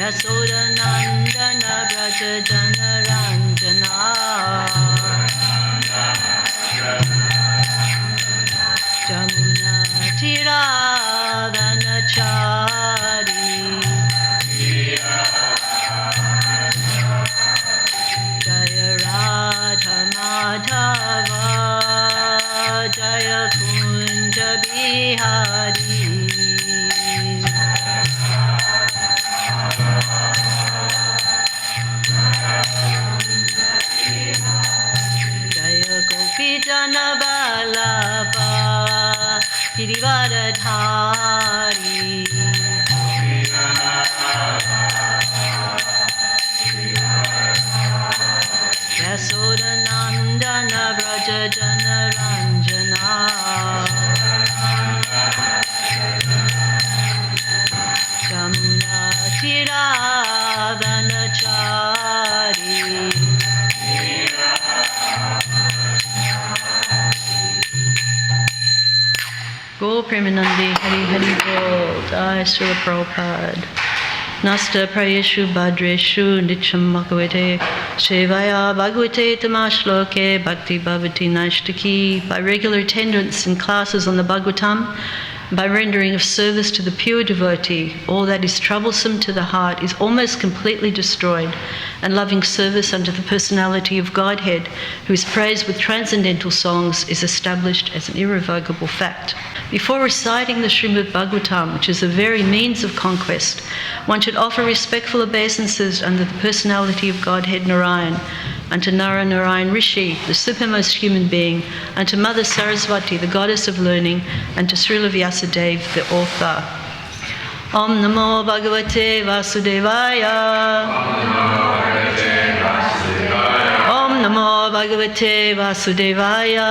Yasodanandana Braja Janaranjana Jamuna Tiravanachari Jaya Radha Madhava Jaya Kunja Bihari Jana Balapa Girivaradhari Yasodanandana Braja Janaranjana Jamuna Tiravanachari Go Premanandi Hari Hari Bol Jai Srila Prabhupada Nasta Prayeshu Bhadreshu Nityam Bhagavate Shevaya Bhagavate Tamashloke Bhakti Bhavati Naishtaki. By regular attendance in classes on the Bhagavatam, by rendering of service to the pure devotee, all that is troublesome to the heart is almost completely destroyed, and loving service unto the personality of Godhead, who is praised with transcendental songs, is established as an irrevocable fact. Before reciting the Srimad Bhagavatam, which is the very means of conquest, one should offer respectful obeisances unto the personality of Godhead Narayan, unto Nara Narayan Rishi, the supermost human being, unto Mother Saraswati, the goddess of learning, and to Srila Vyasadeva, the author. Om Namo Bhagavate Vasudevaya. Om Namo Bhagavate Vasudevaya.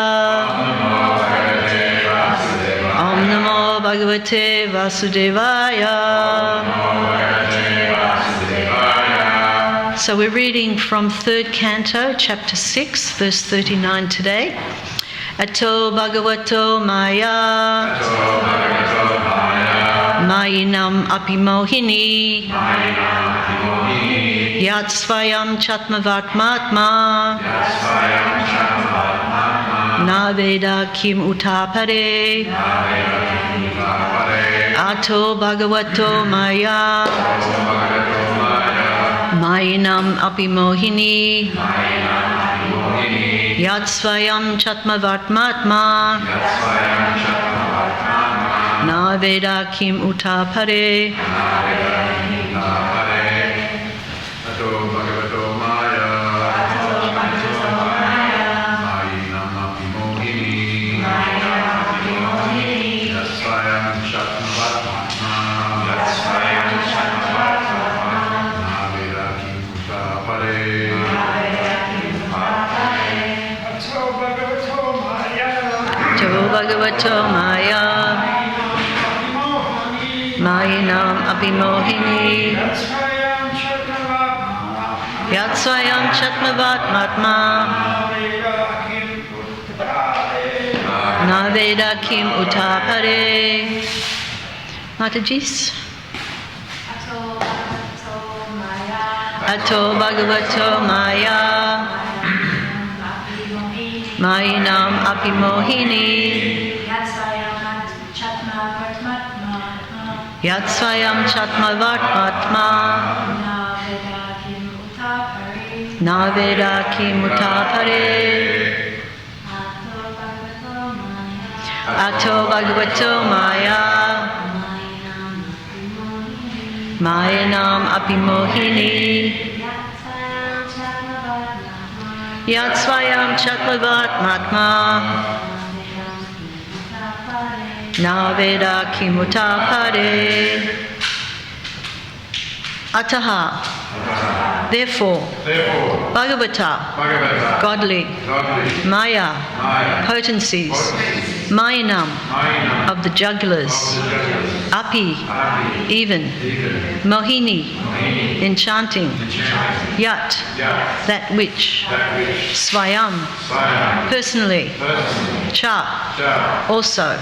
Om Namo Bhagavate Vasudevaya. So we're reading from 3rd Canto, Chapter 6, verse 39 today. Ato Bhagavato Maya Mayinam Apimohini Yat Svayam Chatmavatmatma Na Veda Kim Utapare Ato Bhagavato Maya Mayinam Apimohini Yat Svayam Chatmavatmatma Na Veda Kim Utapare Bhagavato Maya Mayinam Apimohini Yat Swayam Chatmavatmatma Na Veda Kim Utapare. Matajis. Ato Bhagavato Maya Mayinam Apimohini Yat Swayam Chatmavatmatma Na Veda Kim Utapare. Ato Bhagavato Maya Mayinam Apimohini Yat Swayam Chatmavatmatma Na Veda Kim Utapare. Ataha. Therefore, Bhagavata, godly, Maya, potencies, Mayanam, of the jugglers, Api, even, Mohini, enchanting, Yat, that which, Swayam, personally, Cha, also,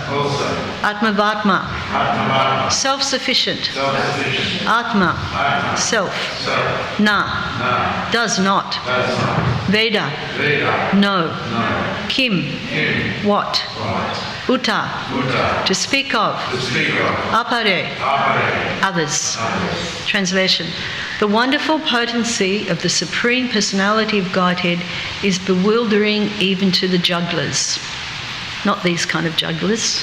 Atmavatma, self-sufficient, Atma, self, Na, does not, Veda, no, Kim, what, Uta, to speak of, Apare, others. Translation: the wonderful potency of the Supreme Personality of Godhead is bewildering even to the jugglers. Not these kind of jugglers.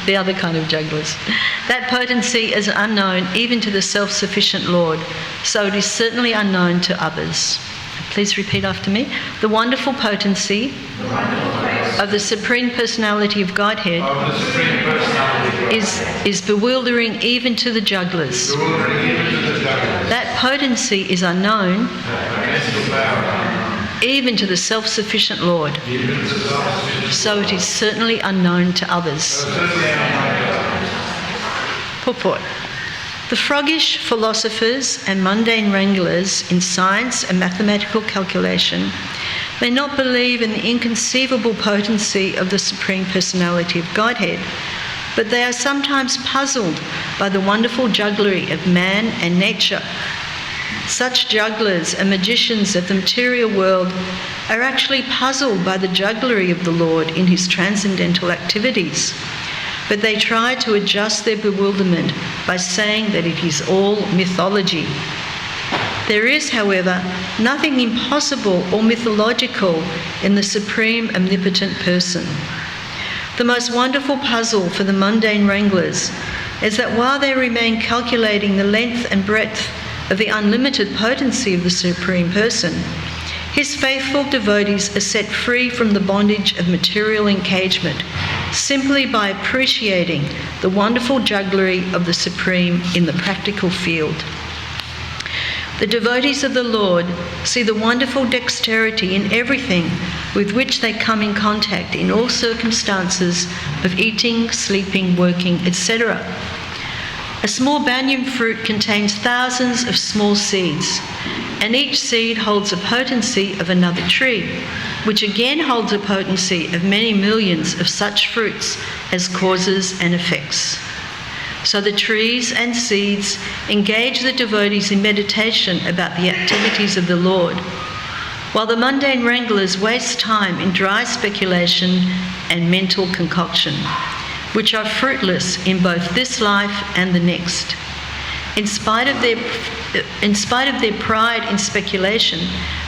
The other kind of jugglers. That potency is unknown even to the self-sufficient Lord, so it is certainly unknown to others. Please repeat after me. The wonderful potency of the Supreme Personality of Godhead is bewildering even to the jugglers. That potency is unknown even to the self-sufficient Lord, so it is certainly unknown to others. Purport. The froggish philosophers and mundane wranglers in science and mathematical calculation may not believe in the inconceivable potency of the Supreme Personality of Godhead, but they are sometimes puzzled by the wonderful jugglery of man and nature. Such jugglers and magicians of the material world are actually puzzled by the jugglery of the Lord in his transcendental activities, but they try to adjust their bewilderment by saying that it is all mythology. There is, however, nothing impossible or mythological in the Supreme Omnipotent Person. The most wonderful puzzle for the mundane wranglers is that while they remain calculating the length and breadth of the unlimited potency of the Supreme Person, his faithful devotees are set free from the bondage of material engagement simply by appreciating the wonderful jugglery of the Supreme in the practical field. The devotees of the Lord see the wonderful dexterity in everything with which they come in contact in all circumstances of eating, sleeping, working, etc. A small banyan fruit contains thousands of small seeds, and each seed holds a potency of another tree, which again holds a potency of many millions of such fruits as causes and effects. So the trees and seeds engage the devotees in meditation about the activities of the Lord, while the mundane wranglers waste time in dry speculation and mental concoction, which are fruitless in both this life and the next. In spite of their pride in speculation,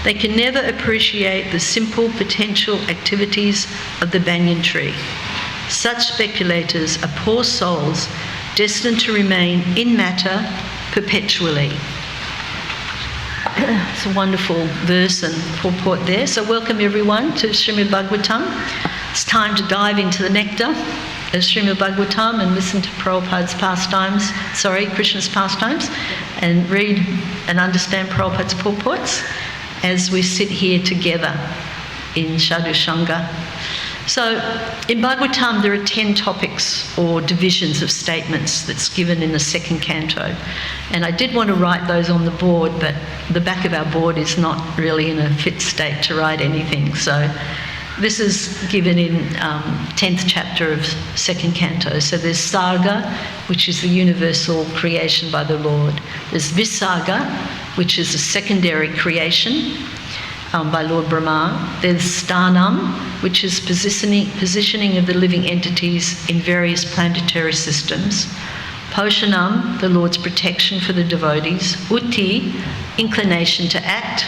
they can never appreciate the simple potential activities of the banyan tree. Such speculators are poor souls destined to remain in matter perpetually. It's a wonderful verse and purport there. So welcome everyone to Srimad Bhagavatam. It's time to dive into the nectar of Srimad Bhagavatam and listen to Prabhupada's Krishna's pastimes, and read and understand Prabhupada's purports as we sit here together in Sadhu Sangha. So in Bhagavatam there are 10 topics or divisions of statements that's given in the second canto. And I did want to write those on the board, but the back of our board is not really in a fit state to write anything. So this is given in 10th chapter of second canto. So there's Sarga, which is the universal creation by the Lord. There's Visarga, which is a secondary creation by Lord Brahma. There's Sthanam, which is positioning of the living entities in various planetary systems. Poshanam, the Lord's protection for the devotees. Utti, inclination to act.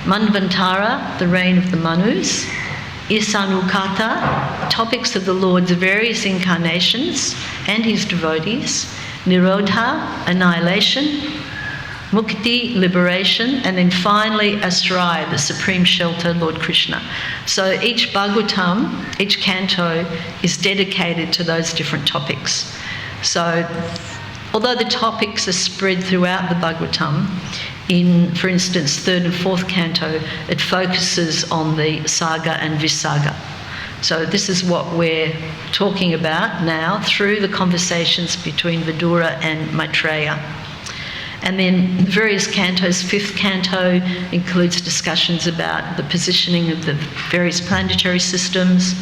Manvantara, the reign of the Manus. Isanukata, topics of the Lord's various incarnations and his devotees. Nirodha, annihilation. Mukti, liberation, and then finally Asraya, the supreme shelter, Lord Krishna. So each Bhagavatam, each canto is dedicated to those different topics. So although the topics are spread throughout the Bhagavatam, in, for instance, third and fourth canto, it focuses on the Sarga and Visarga. So this is what we're talking about now through the conversations between Vidura and Maitreya. And then various cantos. Fifth canto includes discussions about the positioning of the various planetary systems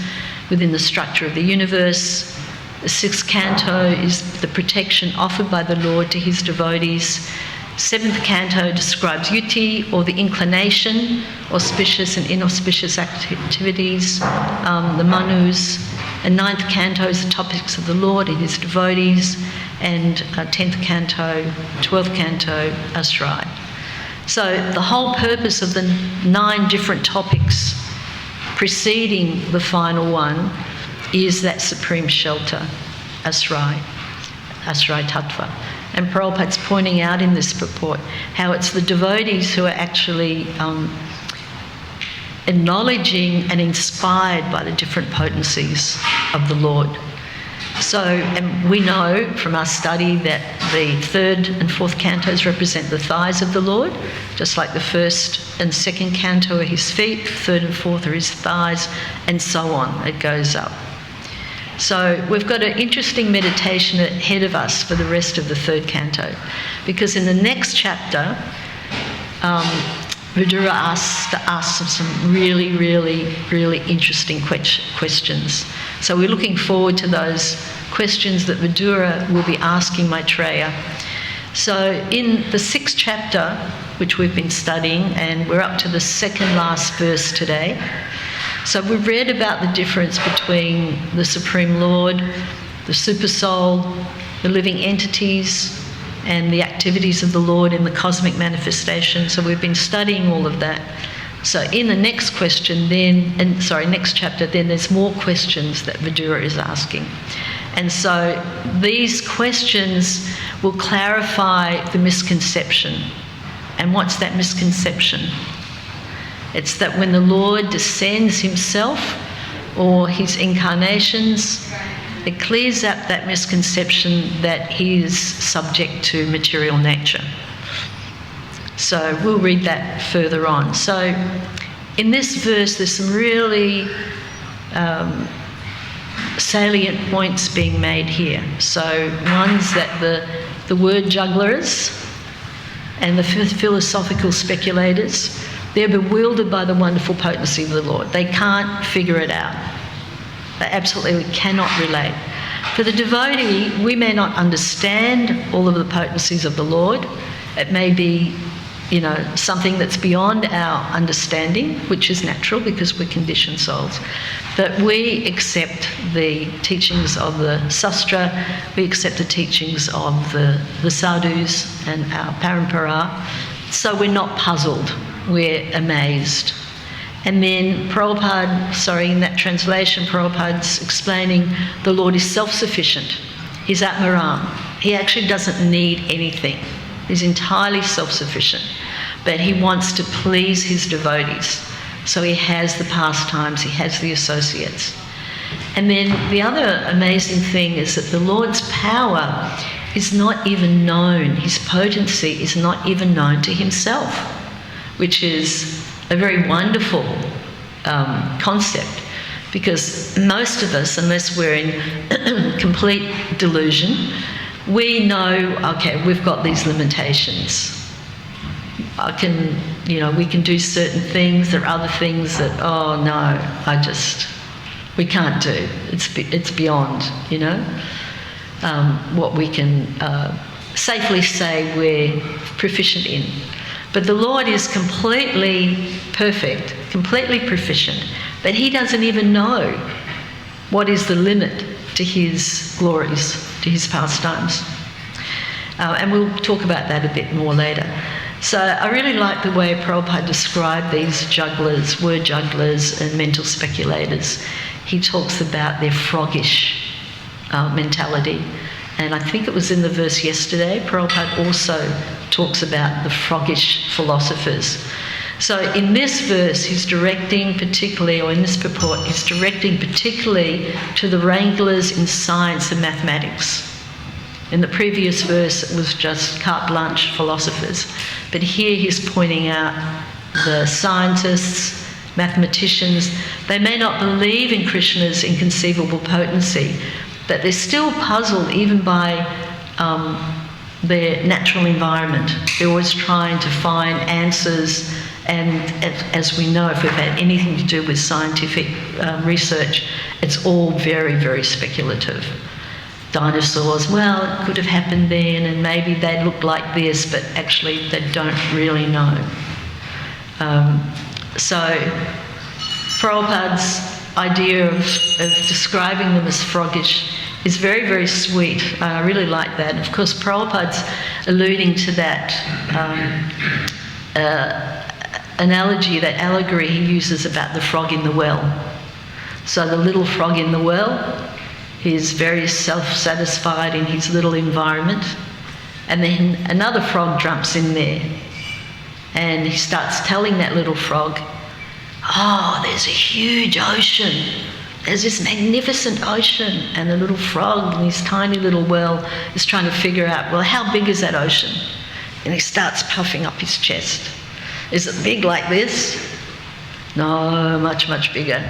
within the structure of the universe. The sixth canto is the protection offered by the Lord to his devotees. Seventh canto describes yuti, or the inclination, auspicious and inauspicious activities, the manus. And ninth canto is the topics of the Lord and his devotees. And 10th canto, 12th canto, Asrai. So the whole purpose of the 9 different topics preceding the final one is that supreme shelter, Asrai Tattva. And Prabhupada's pointing out in this purport how it's the devotees who are actually acknowledging and inspired by the different potencies of the Lord. So, and we know from our study that the third and fourth cantos represent the thighs of the Lord, just like the first and second canto are his feet, third and fourth are his thighs, and so on. It goes up. So we've got an interesting meditation ahead of us for the rest of the third canto, because in the next chapter, Vidura asks to ask some really, really, really interesting questions. So we're looking forward to those questions that Vidura will be asking Maitreya. So in the 6th chapter, which we've been studying, and we're up to the second last verse today. So we've read about the difference between the Supreme Lord, the Supersoul, the living entities, and the activities of the Lord in the cosmic manifestation. So we've been studying all of that. So in the next question next chapter, then there's more questions that Vidura is asking. And so these questions will clarify the misconception. And what's that misconception? It's that when the Lord descends himself or his incarnations, it clears up that misconception that he is subject to material nature. So we'll read that further on. So in this verse, there's some really salient points being made here. So one's that the word jugglers and the philosophical speculators, they're bewildered by the wonderful potency of the Lord. They can't figure it out. They absolutely cannot relate. For the devotee, we may not understand all of the potencies of the Lord. It may be, something that's beyond our understanding, which is natural because we're conditioned souls. But we accept the teachings of the Sastra, we accept the teachings of the sadhus and our parampara, so we're not puzzled, we're amazed. And then in that translation, Prabhupada's explaining the Lord is self-sufficient. He's Atmaram. He actually doesn't need anything. He's entirely self-sufficient. But he wants to please his devotees. So he has the pastimes, he has the associates. And then the other amazing thing is that the Lord's power is not even known. His potency is not even known to himself, which is a very wonderful concept, because most of us, unless we're in complete delusion, we know, okay, we've got these limitations. We can do certain things. There are other things that, oh no, we can't do. It's beyond, what we can safely say we're proficient in. But the Lord is completely perfect, completely proficient, but he doesn't even know what is the limit to his glories, to his pastimes. And we'll talk about that a bit more later. So I really like the way Prabhupada described these jugglers, word jugglers and mental speculators. He talks about their froggish mentality. And I think it was in the verse yesterday, Prabhupada also talks about the froggish philosophers. So in this verse, he's directing particularly, or in this purport, he's directing particularly to the wranglers in science and mathematics. In the previous verse, it was just carte blanche philosophers. But here he's pointing out the scientists mathematicians, they may not believe in Krishna's inconceivable potency, but they're still puzzled even by their natural environment. They're always trying to find answers, and as we know, if we've had anything to do with scientific research, it's all very, very speculative. Dinosaurs, well, it could have happened then, and maybe they looked like this, but actually they don't really know. So Prabhupada's idea of describing them as froggish is very, very sweet. I really like that. Of course, Prabhupada's alluding to that analogy, that allegory he uses about the frog in the well. So the little frog in the well, he's very self-satisfied in his little environment, and then another frog jumps in there, and he starts telling that little frog, oh, there's a huge ocean. There's this magnificent ocean. And the little frog in his tiny little well is trying to figure out, well, how big is that ocean? And he starts puffing up his chest. Is it big like this? No, much, much bigger.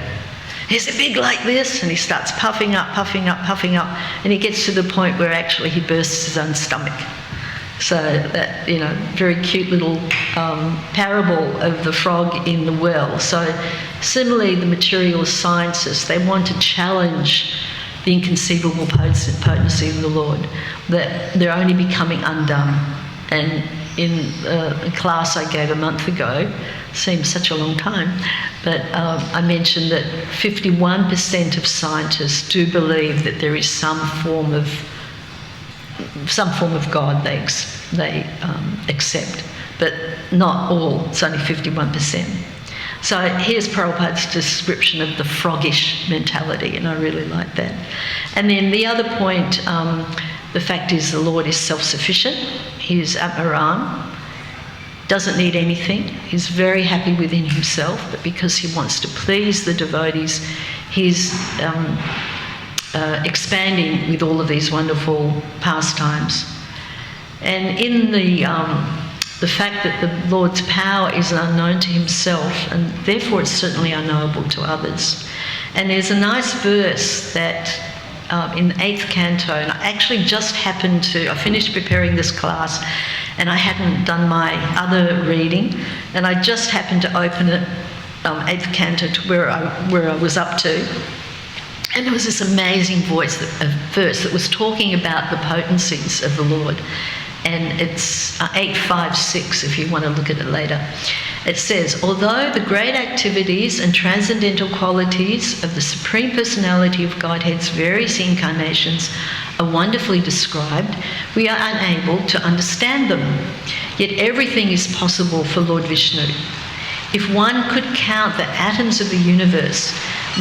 Is it big like this? And he starts puffing up, puffing up, puffing up. And he gets to the point where actually he bursts his own stomach. So that, you know, very cute little parable of the frog in the well. So similarly, the materialist scientists, they want to challenge the inconceivable potency of the Lord, that they're only becoming undone. And in a class I gave a month ago, seems such a long time, but I mentioned that 51% of scientists do believe that there is some form of God they accept, but not all. It's only 51%. So here's Prabhupada's description of the froggish mentality, and I really like that. And then the other point, the fact is the Lord is self-sufficient. He's Atmaram, doesn't need anything. He's very happy within himself, but because he wants to please the devotees, he's expanding with all of these wonderful pastimes. And in the fact that the Lord's power is unknown to himself, and therefore it's certainly unknowable to others. And there's a nice verse that in the 8th canto, and I actually just happened to, I finished preparing this class and I hadn't done my other reading, and I just happened to open it, 8th canto, to where I was up to. And there was this amazing verse that was talking about the potencies of the Lord. And it's 856 if you want to look at it later. It says, although the great activities and transcendental qualities of the Supreme Personality of Godhead's various incarnations are wonderfully described, we are unable to understand them. Yet everything is possible for Lord Vishnu. If one could count the atoms of the universe,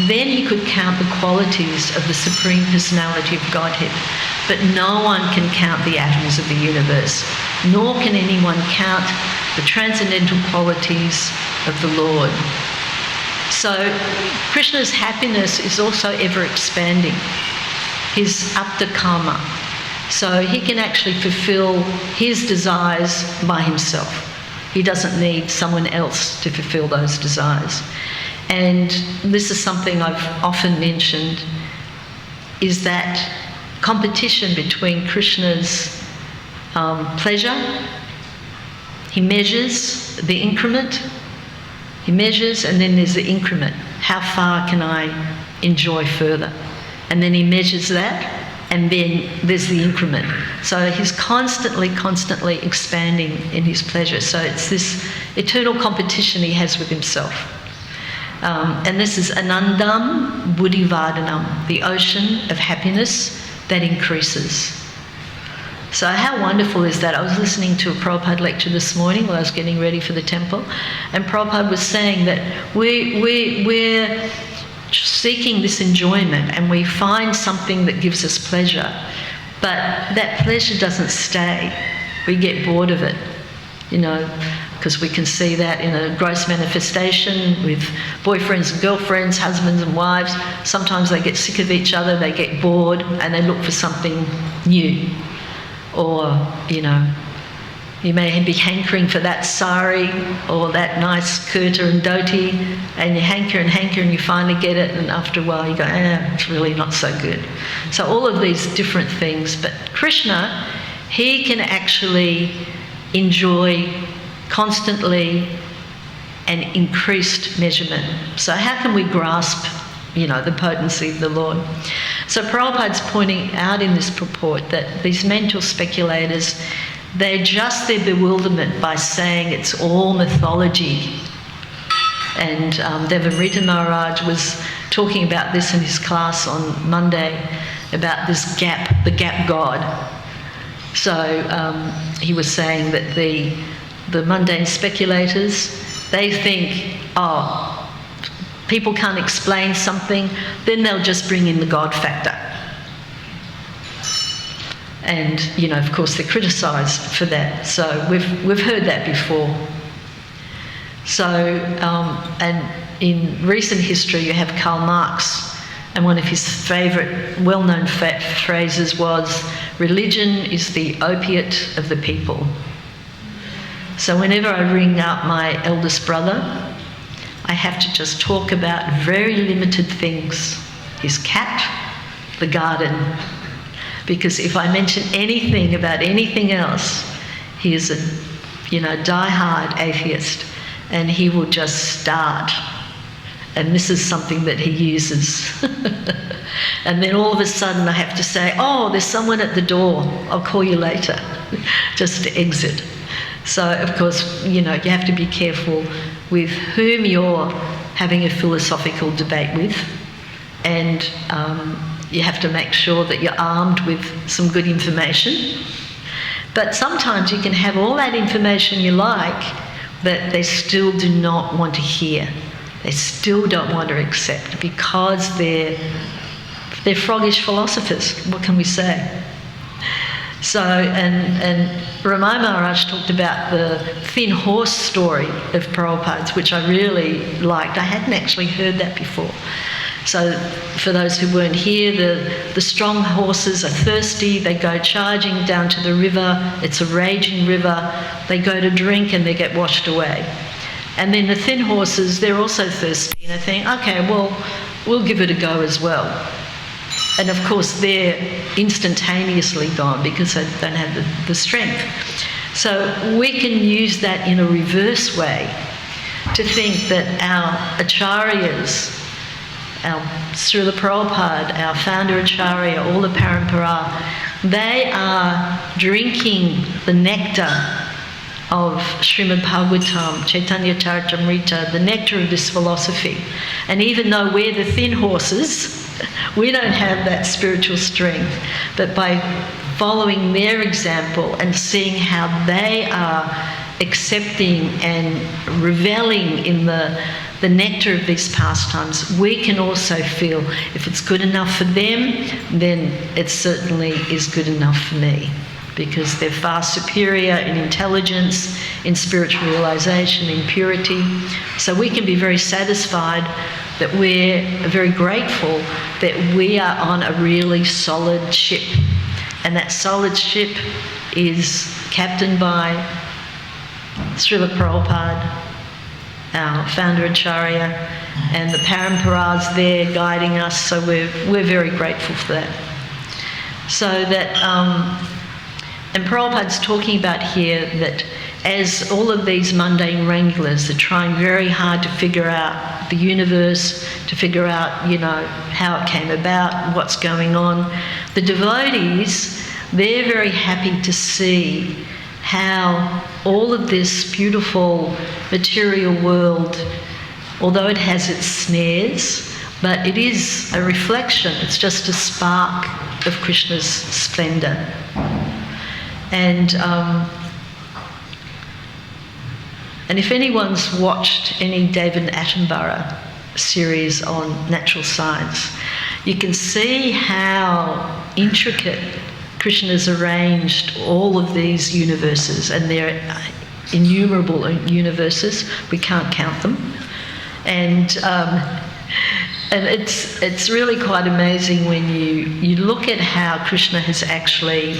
then he could count the qualities of the Supreme Personality of Godhead. But no one can count the atoms of the universe, nor can anyone count the transcendental qualities of the Lord. So Krishna's happiness is also ever expanding, his apta karma. So he can actually fulfill his desires by himself. He doesn't need someone else to fulfill those desires. And this is something I've often mentioned, is that competition between Krishna's pleasure. He measures the increment. He measures, and then there's the increment. How far can I enjoy further? And then he measures that, and then there's the increment. So he's constantly expanding in his pleasure. So it's this eternal competition he has with himself. And this is Anandam Buddhivardhanam, the ocean of happiness that increases. So how wonderful is that? I was listening to a Prabhupada lecture this morning while I was getting ready for the temple, and Prabhupada was saying that we're seeking this enjoyment, and we find something that gives us pleasure, but that pleasure doesn't stay. We get bored of it, you know, because we can see that in a gross manifestation with boyfriends and girlfriends, husbands and wives. Sometimes they get sick of each other, they get bored, and they look for something new. Or, you know, You may be hankering for that sari or that nice kurta and dhoti, and you hanker and you finally get it, and after a while you go, it's really not so good. So all of these different things. But Krishna, he can actually enjoy constantly an increased measurement. So how can we grasp, the potency of the Lord? So Prabhupada's pointing out in this purport that these mental speculators, they adjust their bewilderment by saying it's all mythology. And Devamrita Maharaj was talking about this in his class on Monday, about this gap, the gap god. So he was saying that the mundane speculators, they think, people can't explain something, then they'll just bring in the God factor. And, of course, they're criticised for that. So we've heard that before. So, and in recent history, you have Karl Marx, and one of his favourite, well-known phrases was, "Religion is the opiate of the people." So whenever I ring up my eldest brother, I have to just talk about very limited things. His cat, the garden. Because if I mention anything about anything else, he is a, die-hard atheist, and he will just start, and this is something that he uses. And then all of a sudden I have to say, there's someone at the door, I'll call you later, just to exit. So, of course, you have to be careful with whom you're having a philosophical debate with, and you have to make sure that you're armed with some good information. But sometimes you can have all that information you like, but they still do not want to hear. They still don't want to accept, because they're froggish philosophers. What can we say? So, and Ramai Maharaj talked about the thin horse story of Prabhupada's, which I really liked. I hadn't actually heard that before. So for those who weren't here, the strong horses are thirsty, they go charging down to the river, it's a raging river, they go to drink and they get washed away. And then the thin horses, they're also thirsty, and they think, okay, well, we'll give it a go as well. And of course they're instantaneously gone because they don't have the strength. So we can use that in a reverse way to think that our acharyas, our Srila Prabhupada, our founder Acharya, all the Parampara, they are drinking the nectar of Srimad Bhagavatam, Chaitanya Charitamrita, the nectar of this philosophy. And even though we're the thin horses, we don't have that spiritual strength. But by following their example and seeing how they are accepting and reveling in the nectar of these pastimes, we can also feel if it's good enough for them, then it certainly is good enough for me, because they're far superior in intelligence, in spiritual realization, in purity. So we can be very satisfied that we're very grateful that we are on a really solid ship. And that solid ship is captained by Srila Prabhupada, our founder Acharya, and the Paramparas there guiding us, so we're very grateful for that. So that, and Prabhupada's talking about here that as all of these mundane wranglers are trying very hard to figure out the universe, to figure out, how it came about, what's going on, the devotees, they're very happy to see how all of this beautiful material world, although it has its snares, but it is a reflection, it's just a spark of Krishna's splendour. And if anyone's watched any David Attenborough series on natural science, you can see how intricate Krishna's arranged all of these universes, and they're innumerable universes. We can't count them. And it's really quite amazing when you look at how Krishna has actually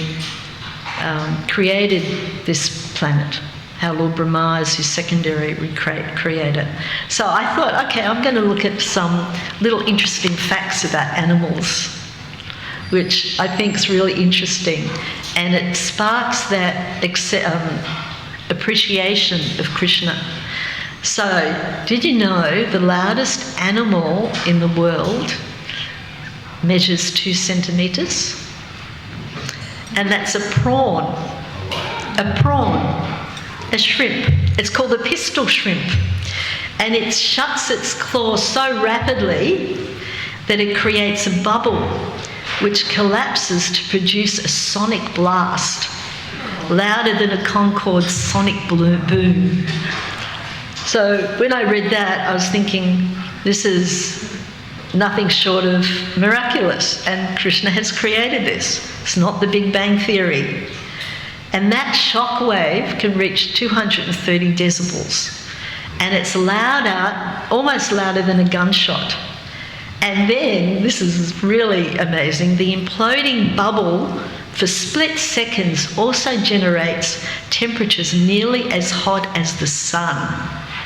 created this planet, how Lord Brahma is his secondary creator. So I thought, okay, I'm going to look at some little interesting facts about animals, which I think is really interesting, and it sparks that appreciation of Krishna. So, did you know the loudest animal in the world measures 2 centimetres? And that's a prawn. A shrimp. It's called a pistol shrimp. And it shuts its claws so rapidly that it creates a bubble which collapses to produce a sonic blast, louder than a Concorde's sonic boom. So when I read that, I was thinking, this is nothing short of miraculous, and Krishna has created this. It's not the Big Bang Theory. And that shock wave can reach 230 decibels. And it's louder, almost louder than a gunshot. And then, this is really amazing, the imploding bubble for split seconds also generates temperatures nearly as hot as the sun,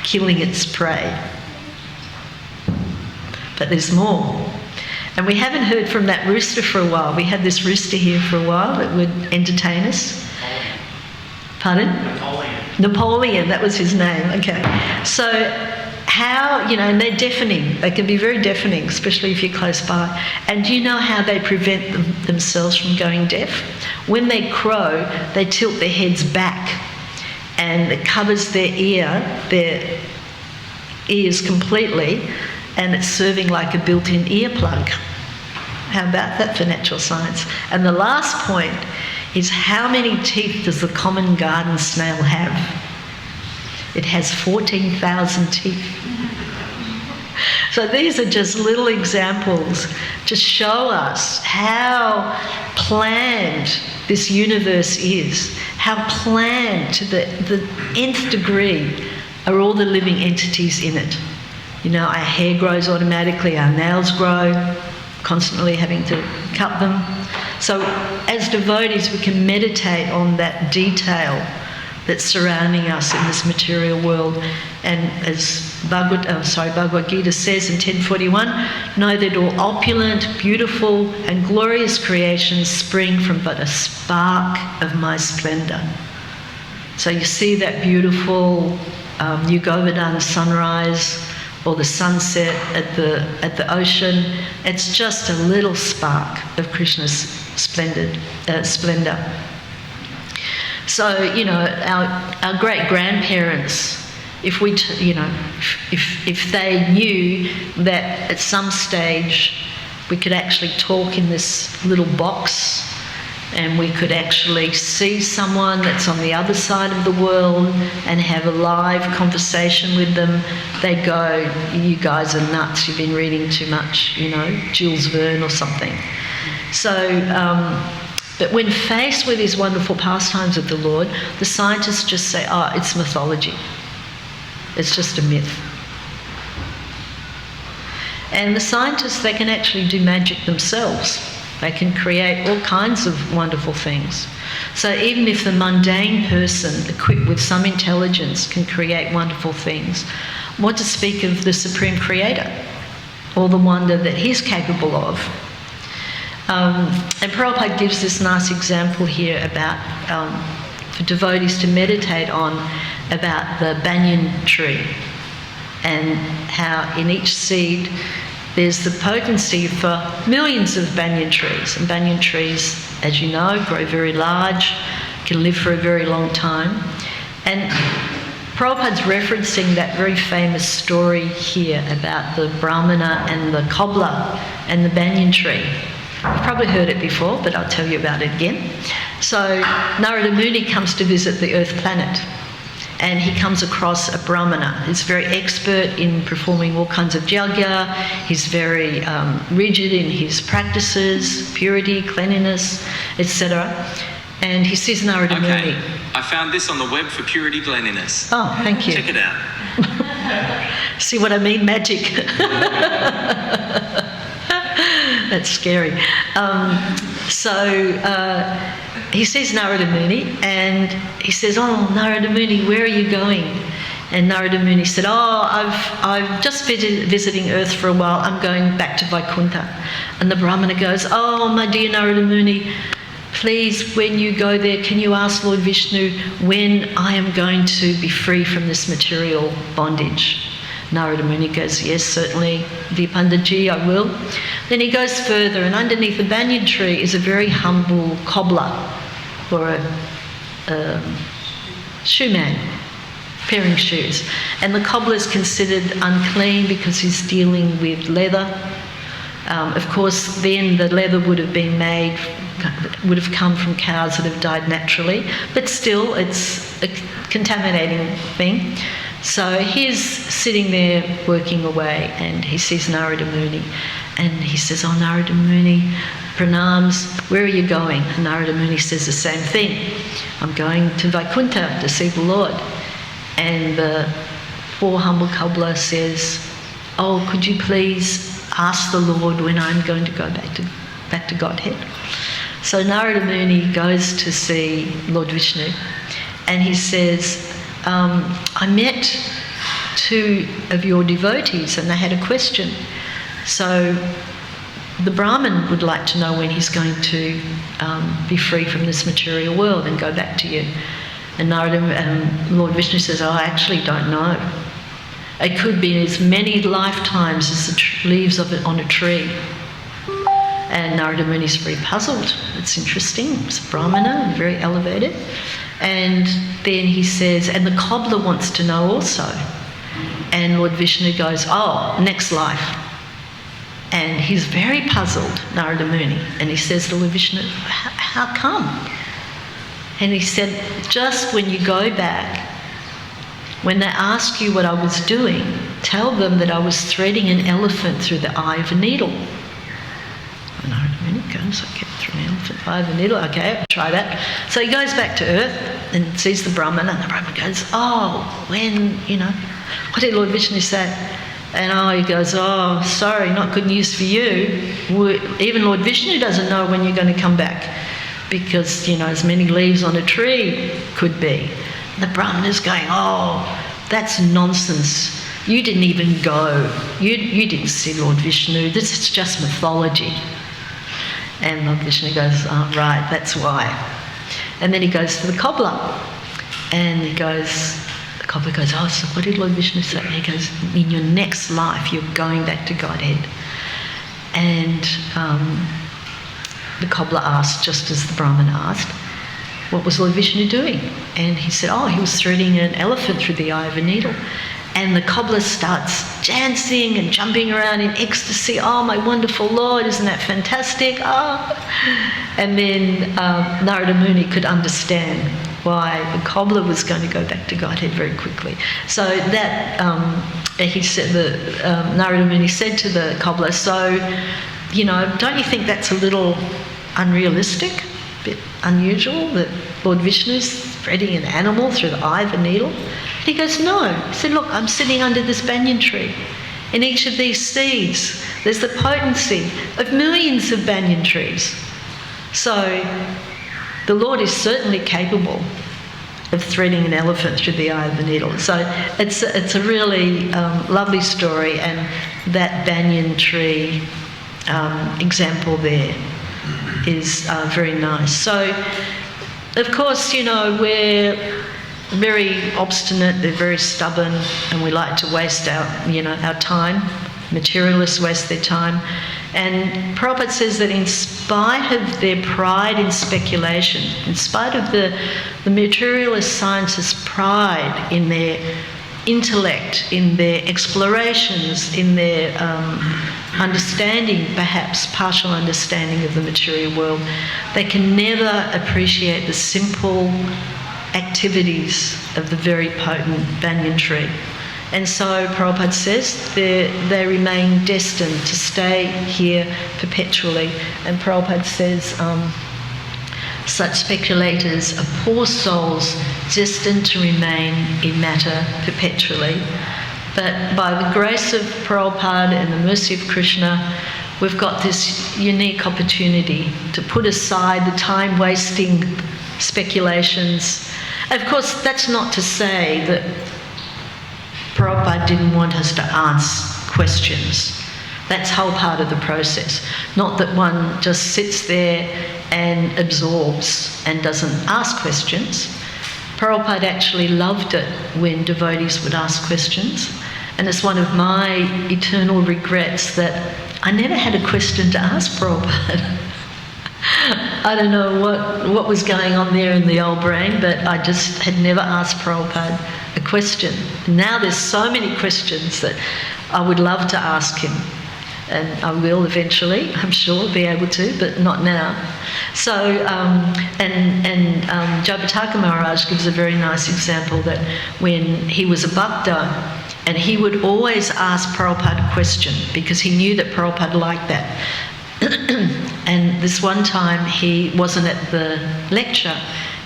killing its prey. But there's more. And we haven't heard from that rooster for a while. We had this rooster here for a while that would entertain us. Pardon? Napoleon, that was his name. Okay. So how, and they're deafening. They can be very deafening, especially if you're close by. And do you know how they prevent themselves from going deaf? When they crow, they tilt their heads back, and it covers their ears completely, and it's serving like a built-in earplug. How about that for natural science? And the last point is, how many teeth does the common garden snail have? It has 14,000 teeth. So these are just little examples to show us how planned this universe is, how planned to the nth degree are all the living entities in it. Our hair grows automatically, our nails grow, constantly having to cut them. So as devotees, we can meditate on that detail that's surrounding us in this material world. And as Bhagavad Gita says in 10:41, know that all opulent, beautiful and glorious creations spring from but a spark of my splendour. So you see that beautiful New Govardhana sunrise, or the sunset at the ocean. It's just a little spark of Krishna's splendour. So our great grandparents, if they knew that at some stage we could actually talk in this little box, and we could actually see someone that's on the other side of the world and have a live conversation with them, they'd go, you guys are nuts, you've been reading too much, Jules Verne or something. So, but when faced with these wonderful pastimes of the Lord, the scientists just say, oh, it's mythology. It's just a myth. And the scientists, they can actually do magic themselves. They can create all kinds of wonderful things. So even if the mundane person equipped with some intelligence can create wonderful things, what to speak of the Supreme Creator, all the wonder that He's capable of. And Prabhupada gives this nice example here about, for devotees to meditate on, about the banyan tree, and how in each seed there's the potency for millions of banyan trees. And banyan trees, as you know, grow very large, can live for a very long time. And Prabhupada's referencing that very famous story here about the Brahmana and the cobbler and the banyan tree. You've probably heard it before, but I'll tell you about it again. So Narada Muni comes to visit the Earth planet, and he comes across a Brahmana. He's very expert in performing all kinds of yajna. He's very rigid in his practices, purity, cleanliness, etc. And he sees Narada Muni. I found this on the web for purity, cleanliness. Oh, thank you. Check it out. See what I mean? Magic. That's scary. So he sees Narada Muni and he says, "Oh, Narada Muni, where are you going?" And Narada Muni said, "Oh, I've just been visiting Earth for a while. I'm going back to Vaikuntha." And the Brahmana goes, "Oh, my dear Narada Muni, please, when you go there, can you ask Lord Vishnu when I am going to be free from this material bondage?" Narada Muni goes, "Yes, certainly, dear Panditji, I will." Then he goes further, and underneath the banyan tree is a very humble cobbler, or a shoeman, paring shoes. And the cobbler is considered unclean because he's dealing with leather. Of course, then the leather would have come from cows that have died naturally, but still it's a contaminating thing. So he's sitting there working away and he sees Narada Muni and he says, "Oh, Narada Muni, pranams, where are you going?" And Narada Muni says the same thing, "I'm going to Vaikuntha to see the Lord." And the poor humble cobbler says, "Oh, could you please ask the Lord when I'm going to go back to Godhead?" So Narada Muni goes to see Lord Vishnu and he says, "I met two of your devotees and they had a question. So the Brahmin would like to know when he's going to be free from this material world and go back to you." And Lord Vishnu says, "Oh, I actually don't know. It could be as many lifetimes as the leaves of it on a tree." And Narada Muni is very puzzled. It's interesting. It's a Brahmana, very elevated. And then he says, "And the cobbler wants to know also." And Lord Vishnu goes, "Oh, next life." And he's very puzzled, Narada Muni. And he says to Lord Vishnu, "How come?" And he said, "Just when you go back, when they ask you what I was doing, tell them that I was threading an elephant through the eye of a needle." And Narada Muni goes, "Okay, through an elephant eye of a needle, okay, I'll try that." So he goes back to Earth and sees the Brahmana, and the Brahmana goes, "Oh, what did Lord Vishnu say?" And he goes, "Oh, sorry, not good news for you. Even Lord Vishnu doesn't know when you're going to come back because, as many leaves on a tree could be." And the Brahmana's going, "Oh, that's nonsense. You didn't even go. You didn't see Lord Vishnu. This is just mythology." And Lord Vishnu goes, "Oh, right, that's why." And then he goes to the cobbler and the cobbler goes, "Oh, so what did Lord Vishnu say?" And he goes, "In your next life, you're going back to Godhead." And the cobbler asked, just as the Brahmin asked, what was Lord Vishnu doing? And he said, "Oh, he was threading an elephant through the eye of a needle." And the cobbler starts dancing and jumping around in ecstasy. "Oh, my wonderful Lord, isn't that fantastic? Oh." And then Narada Muni could understand why the cobbler was going to go back to Godhead very quickly. So that, he said, Narada Muni said to the cobbler, "So, don't you think that's a little unrealistic, a bit unusual that Lord Vishnu's threading an animal through the eye of a needle?" And he goes, "No." He said, "Look, I'm sitting under this banyan tree. In each of these seeds, there's the potency of millions of banyan trees. So the Lord is certainly capable of threading an elephant through the eye of a needle." So it's a really lovely story, and that banyan tree example there is very nice. So, of course, we're very obstinate, they're very stubborn, and we like to waste our time. Materialists waste their time. And Prabhupada says that in spite of their pride in speculation, in spite of the materialist scientists' pride in their intellect, in their explorations, in their understanding, perhaps partial understanding of the material world, they can never appreciate the simple activities of the very potent banyan tree. And so Prabhupada says they remain destined to stay here perpetually. And Prabhupada says such speculators are poor souls destined to remain in matter perpetually. But by the grace of Prabhupada and the mercy of Krishna, we've got this unique opportunity to put aside the time-wasting speculations. Of course, that's not to say that Prabhupada didn't want us to ask questions. That's whole part of the process. Not that one just sits there and absorbs and doesn't ask questions. Prabhupada actually loved it when devotees would ask questions. And it's one of my eternal regrets that I never had a question to ask Prabhupada. I don't know what was going on there in the old brain, but I just had never asked Prabhupada a question. Now there's so many questions that I would love to ask him. And I will eventually, I'm sure, be able to, but not now. So, Jayapataka Maharaj gives a very nice example that when he was a bhakta, and he would always ask Prabhupada a question because he knew that Prabhupada liked that. And this one time he wasn't at the lecture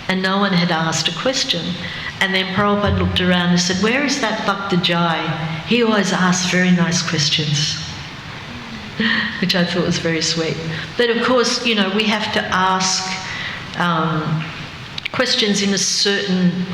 and no one had asked a question. And then Prabhupada looked around and said, "Where is that Bhakta Jai? He always asks very nice questions." Which I thought was very sweet. But of course, you know, we have to ask questions in a certain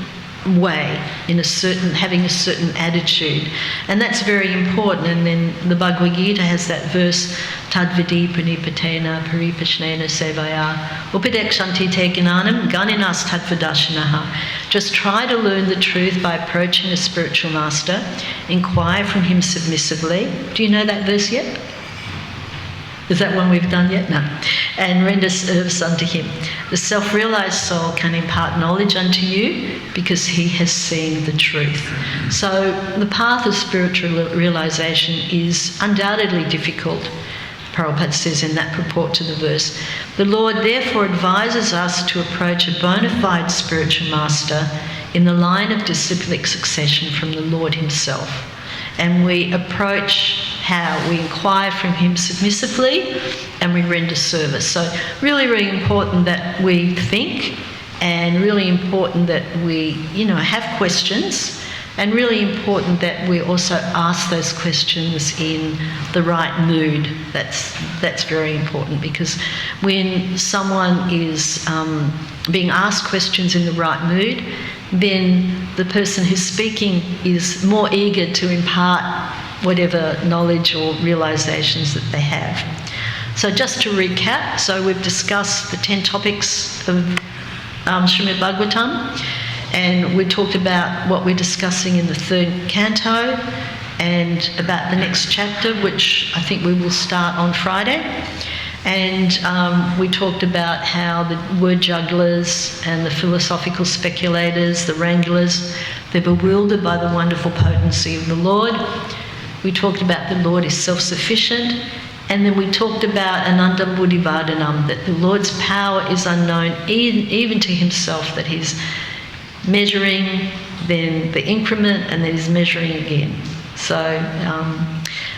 way, having a certain attitude. And that's very important. And then the Bhagavad Gita has that verse, Tadvidi pranipatena paripashnena sevaya upadekshanti te gnanam ganinas tadvadashinaha. Just try to learn the truth by approaching a spiritual master. Inquire from him submissively. Do you know that verse yet? Is that one we've done yet? No. And render service unto him. The self-realised soul can impart knowledge unto you because he has seen the truth. So the path of spiritual realisation is undoubtedly difficult, Prabhupada says in that purport to the verse. The Lord therefore advises us to approach a bona fide spiritual master in the line of disciplic succession from the Lord himself. And we approach how we inquire from him submissively and we render service. So really, really important that we think, and really important that we, have questions, and really important that we also ask those questions in the right mood. That's very important, because when someone is being asked questions in the right mood, then the person who's speaking is more eager to impart whatever knowledge or realizations that they have. So just to recap, so we've discussed the 10 topics of Srimad Bhagavatam, and we talked about what we're discussing in the 3rd canto and about the next chapter, which I think we will start on Friday. And we talked about how the word jugglers and the philosophical speculators, the wranglers, they're bewildered by the wonderful potency of the Lord. We talked about the Lord is self-sufficient. And then we talked about Anandam Buddhivardhanam, that the Lord's power is unknown even to himself, that he's measuring, then the increment, and then he's measuring again. So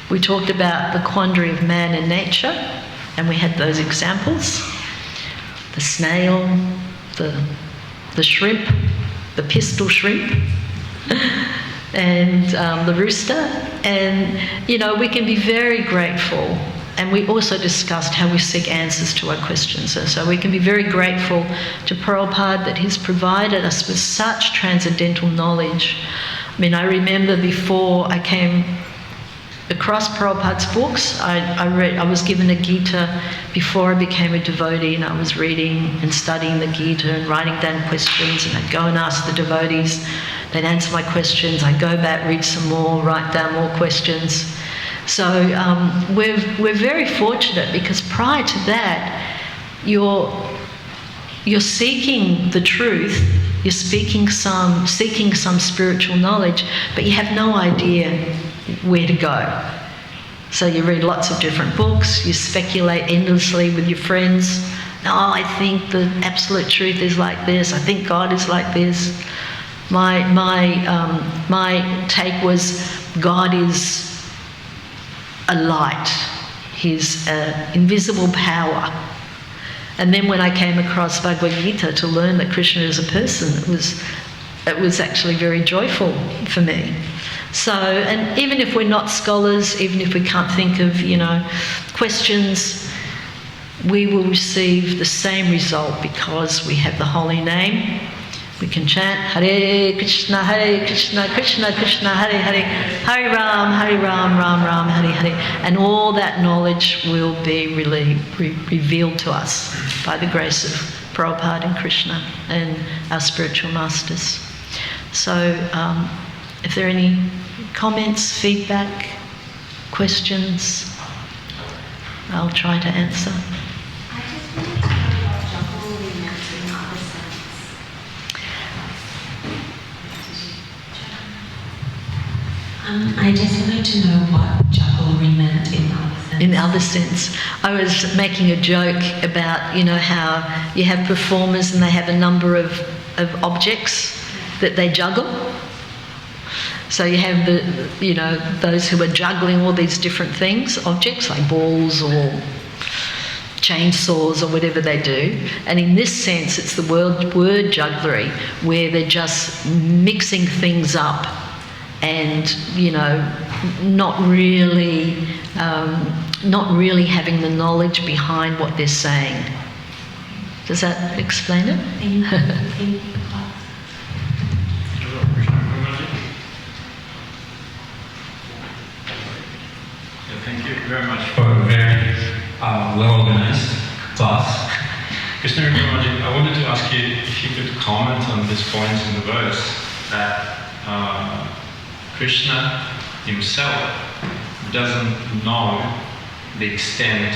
we talked about the quandary of man and nature, and we had those examples: the snail, the shrimp, the pistol shrimp, and the rooster. And, we can be very grateful. And we also discussed how we seek answers to our questions. So we can be very grateful to Prabhupada that he's provided us with such transcendental knowledge. I mean, I remember before I came across Prabhupada's books, I was given a Gita before I became a devotee, and I was reading and studying the Gita and writing down questions, and I'd go and ask the devotees. They'd answer my questions. I'd go back, read some more, write down more questions. So we're very fortunate, because prior to that, you're seeking the truth, you're seeking some spiritual knowledge, but you have no idea where to go. So you read lots of different books, you speculate endlessly with your friends. No, I think the absolute truth is like this. I think God is like this. My take was God is a light. He's an invisible power. And then when I came across Bhagavad Gita to learn that Krishna is a person, it was actually very joyful for me. So, and even if we're not scholars, even if we can't think of, questions, we will receive the same result because we have the holy name. We can chant Hare Krishna, Krishna Krishna, Hare Hare, Hare Ram, Ram Ram, Hare Hare. And all that knowledge will be revealed to us by the grace of Prabhupada and Krishna and our spiritual masters. So if there are any comments, feedback, questions, I'll try to answer. I just wanted to know what jugglery meant in other sense. In other sense, I was making a joke about, how you have performers and they have a number of objects that they juggle. So you have those who are juggling all these different things, objects like balls or chainsaws or whatever they do. And in this sense, it's the word jugglery, where they're just mixing things up and, not really having the knowledge behind what they're saying. Does that explain it? Thank you. Thank you very much for a very well-organized class. Krishnarupa Devi, I wanted to ask you if you could comment on this point in the verse that Krishna himself doesn't know the extent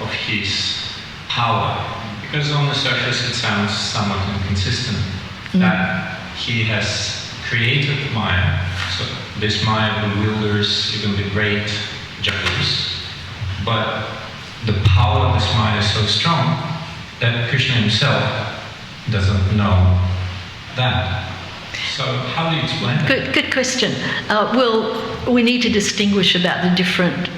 of his power, because on the surface it sounds somewhat inconsistent that he has created Maya. So this Maya bewilders even the great jugglers, but the power of this Maya is so strong that Krishna himself doesn't know that. So how do you explain that? Good question. Well, we need to distinguish about the different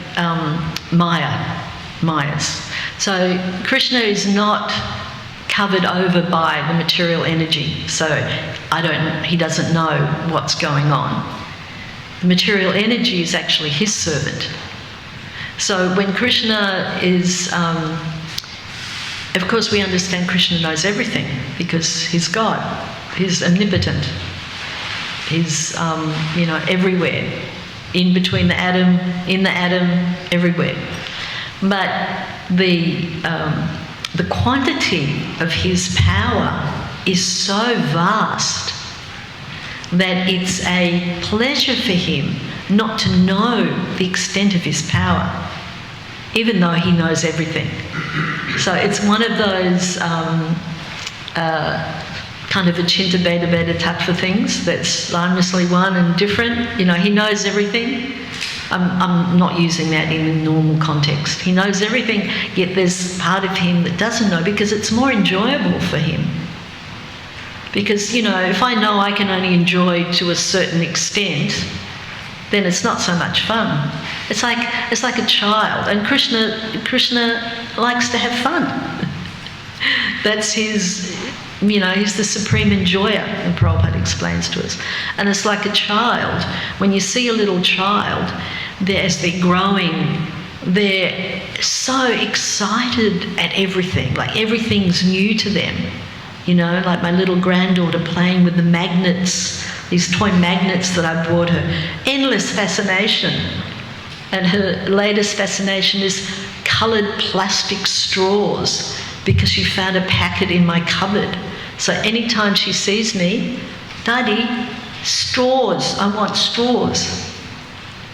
Mayas. So Krishna is not covered over by the material energy, so he doesn't know what's going on. The material energy is actually his servant. So when Krishna is, of course we understand Krishna knows everything because he's God, he's omnipotent, he's everywhere, in between the atom, in the atom, everywhere. But the quantity of his power is so vast that it's a pleasure for him not to know the extent of his power, even though he knows everything. So it's one of those kind of achinta beta beta tattva things that's line-lessly one and different. He knows everything. I'm not using that in a normal context. He knows everything, yet there's part of him that doesn't know because it's more enjoyable for him. Because, if I know I can only enjoy to a certain extent, then it's not so much fun. It's like a child, and Krishna likes to have fun. That's his, he's the supreme enjoyer, and Prabhupada explains to us. And it's like a child. When you see a little child, as they're growing, they're so excited at everything, like everything's new to them. Like my little granddaughter playing with the magnets, these toy magnets that I bought her. Endless fascination. And her latest fascination is coloured plastic straws, because she found a packet in my cupboard. So anytime she sees me, Daddy, straws, I want straws.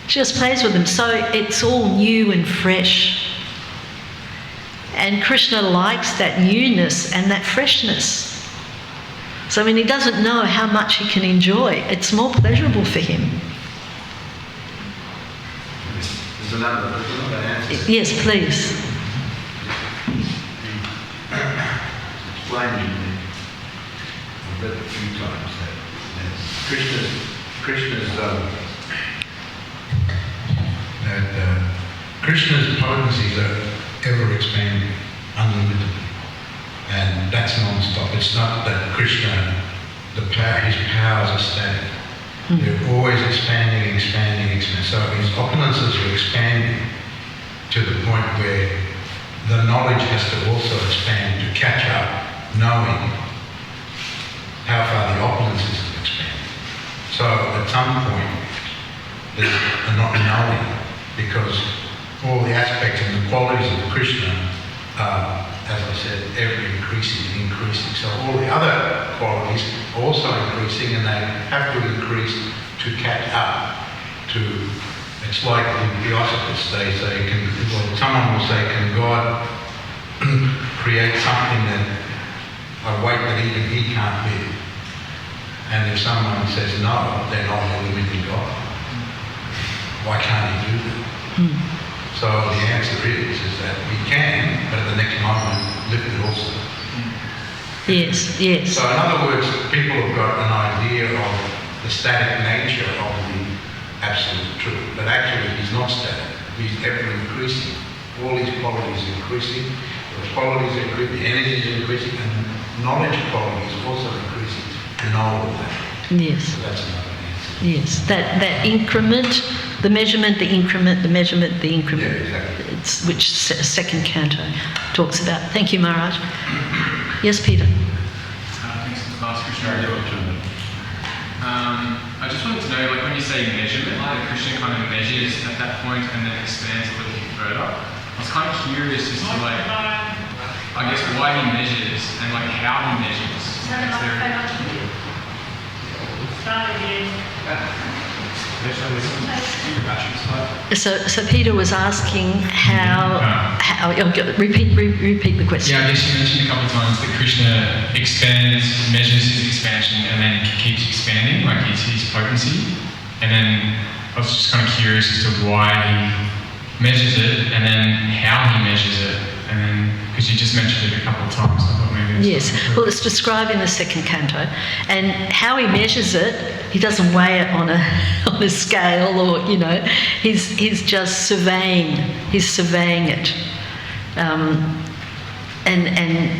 She just plays with them. So it's all new and fresh. And Krishna likes that newness and that freshness. So he doesn't know how much he can enjoy. It's more pleasurable for him. There's another answer. Yes, please. Explain to me. I've read it a few times that Krishna's potencies are ever expanding, unlimited, and that's non-stop. It's not that Krishna, his powers are static. They're always expanding. So his opulences are expanding to the point where the knowledge has to also expand to catch up, knowing how far the opulences have expanded. So at some point, there's a not knowing, because all the aspects and the qualities of Krishna are, as I said, ever increasing. So all the other qualities are also increasing, and they have to increase to catch up to. It's like the Theosophists, they say, someone will say, can God create something that a weight that even he can't live? And if someone says no, they're not a living God. Why can't he do that? So the answer is that he can, but at the next moment, lift it also. Yes. So in other words, people have got an idea of the static nature of the absolute truth, but actually he's not static. He's ever increasing. All these qualities are increasing. The qualities are increasing, the energy is increasing, and the knowledge quality is also increasing. And all of that. Yes. So that's another answer. Yes. That increment, the measurement, the increment, the measurement, the increment. Yeah, exactly. It's which second canto talks about. Thank you, Maharaj. Yes, Peter. Thanks for the class, Krishna. I just wanted to know, like when you say measurement, like Krishna kind of measures at that point and then expands a little bit further. I was kind of curious as to like, I guess why he measures and like how he measures. So Peter was asking how repeat the question. Yeah, I guess you mentioned a couple of times that Krishna expands, measures his expansion, and then keeps expanding, like his potency. And then I was just kind of curious as to why he measures it, and then how he measures it, and then because you just mentioned it a couple of times, I thought maybe. Yes, well, it's described in the second canto, and how he measures it, he doesn't weigh it on a scale, or he's just surveying. He's surveying it, and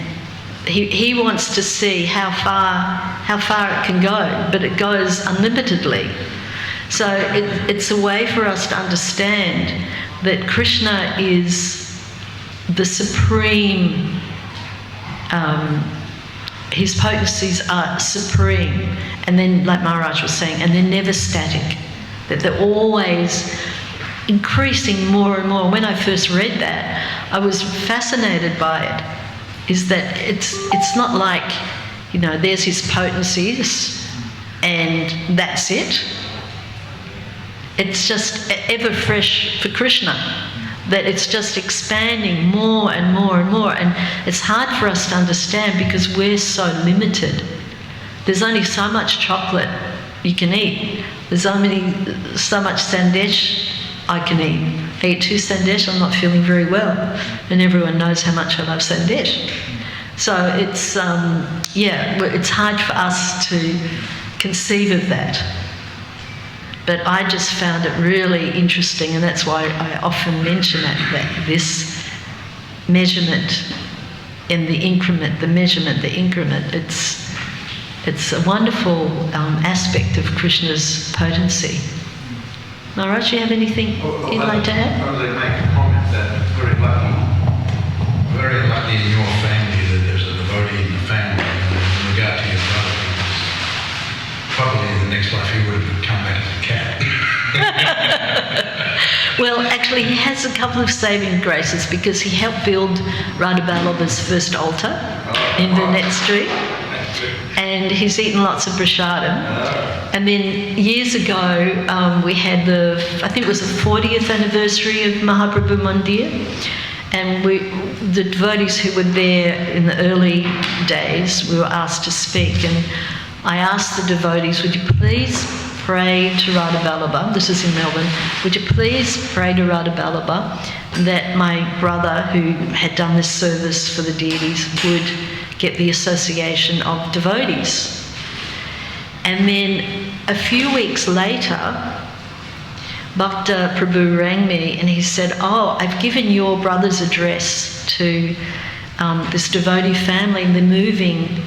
he wants to see how far it can go, but it goes unlimitedly. So it's a way for us to understand that Krishna is the supreme. His potencies are supreme, and then, like Maharaj was saying, and they're never static. That they're always increasing more and more. When I first read that, I was fascinated by it. Is that it's not like, there's his potencies and that's it. It's just ever fresh for Krishna, that it's just expanding more and more and more. And it's hard for us to understand because we're so limited. There's only so much chocolate you can eat. There's only so much sandesh I can eat. I eat 2 sandesh, I'm not feeling very well. And everyone knows how much I love sandesh. So it's, it's hard for us to conceive of that. But I just found it really interesting, and that's why I often mention that this measurement in the increment, the measurement, the increment, it's a wonderful aspect of Krishna's potency. Maharaj, do you have anything you'd like to add? I was going to make a comment that very lucky in your family that there's a devotee in the family. In regard to your brother, probably in the next life he would have come back as a cat. Well, actually, he has a couple of saving graces because he helped build Radha Vallabha's first altar in Burnett Street, and he's eaten lots of prasadam. And then years ago, we had I think it was the 40th anniversary of Mahaprabhu Mandir, and the devotees who were there in the early days, we were asked to speak, and I asked the devotees, would you please pray to Radha Vallabha, this is in Melbourne, would you please pray to Radha Vallabha that my brother who had done this service for the deities would get the association of devotees. And then a few weeks later, Bhakta Prabhu rang me and he said, I've given your brother's address to this devotee family and they're moving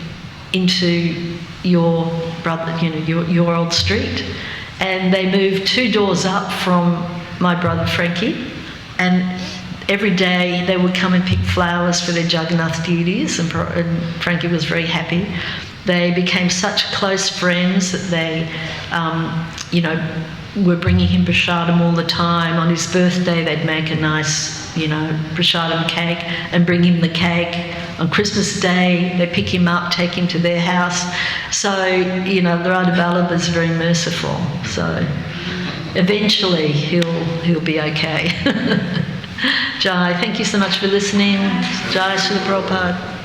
into your brother, your old street. And they moved 2 doors up from my brother Frankie, and every day they would come and pick flowers for their Jagannath deities, and Frankie was very happy. They became such close friends that they, were bringing him prasadam all the time. On his birthday, they'd make a nice, prasadam cake and bring him the cake. On Christmas Day, they pick him up, take him to their house. So, the Radha Vallabha is very merciful. So, eventually, he'll be okay. Jai, thank you so much for listening. Jai Srila Prabhupada.